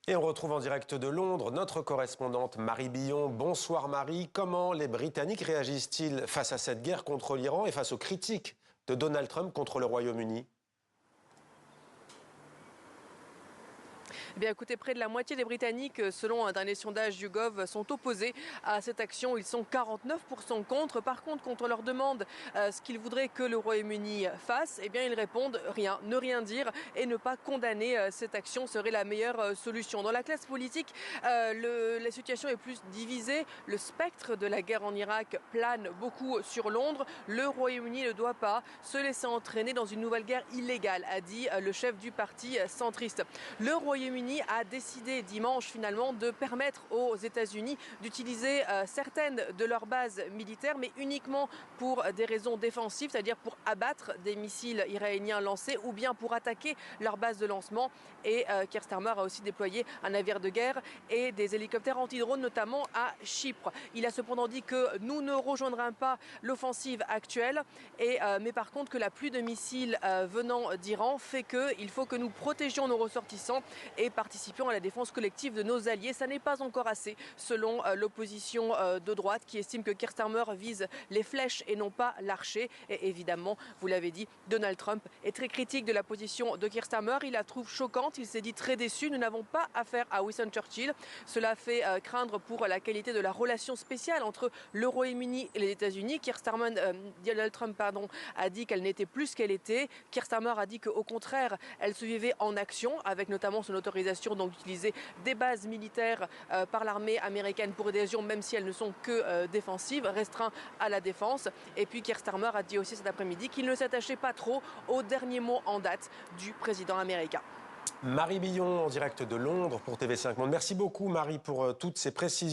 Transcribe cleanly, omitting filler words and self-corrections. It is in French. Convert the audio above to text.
Et on retrouve en direct de Londres notre correspondante Marie Billon. Bonsoir Marie. Comment les Britanniques réagissent-ils face à cette guerre contre l'Iran et face aux critiques de Donald Trump contre le Royaume-Uni ? Eh bien, écoutez, près de la moitié des Britanniques, selon un dernier sondage YouGov, sont opposés à cette action. Ils sont 49% contre. Par contre, quand on leur demande ce qu'ils voudraient que le Royaume-Uni fasse, eh bien, ils répondent rien, ne rien dire et ne pas condamner cette action serait la meilleure solution. Dans la classe politique, la situation est plus divisée. Le spectre de la guerre en Irak plane beaucoup sur Londres. Le Royaume-Uni ne doit pas se laisser entraîner dans une nouvelle guerre illégale, a dit le chef du parti centriste. Le Royaume-Uni a décidé dimanche finalement de permettre aux États-Unis d'utiliser certaines de leurs bases militaires, mais uniquement pour des raisons défensives, c'est-à-dire pour abattre des missiles iraniens lancés ou bien pour attaquer leur base de lancement. Et Keir Starmer a aussi déployé un navire de guerre et des hélicoptères anti-drones, notamment à Chypre. Il a cependant dit que nous ne rejoindrons pas l'offensive actuelle, mais par contre que la pluie de missiles venant d'Iran fait qu'il faut que nous protégions nos ressortissants et participions à la défense collective de nos alliés. Ça n'est pas encore assez, selon l'opposition de droite qui estime que Keir Starmer vise les flèches et non pas l'archer. Et évidemment, vous l'avez dit, Donald Trump est très critique de la position de Keir Starmer. Il la trouve choquante, il s'est dit très déçu. Nous n'avons pas affaire à Winston Churchill. Cela fait craindre pour la qualité de la relation spéciale entre le Royaume-Uni et les États-Unis. Donald Trump a dit qu'elle n'était plus ce qu'elle était. Keir Starmer a dit qu'au contraire, elle se vivait en action, avec notamment son autorisation d'utiliser des bases militaires par l'armée américaine pour des raisons, même si elles ne sont que défensives, restreint à la défense. Et puis Keir Starmer a dit aussi cet après-midi qu'il ne s'attachait pas trop aux derniers mots en date du président américain. Marie Billon en direct de Londres pour TV5 Monde. Merci beaucoup Marie pour toutes ces précisions.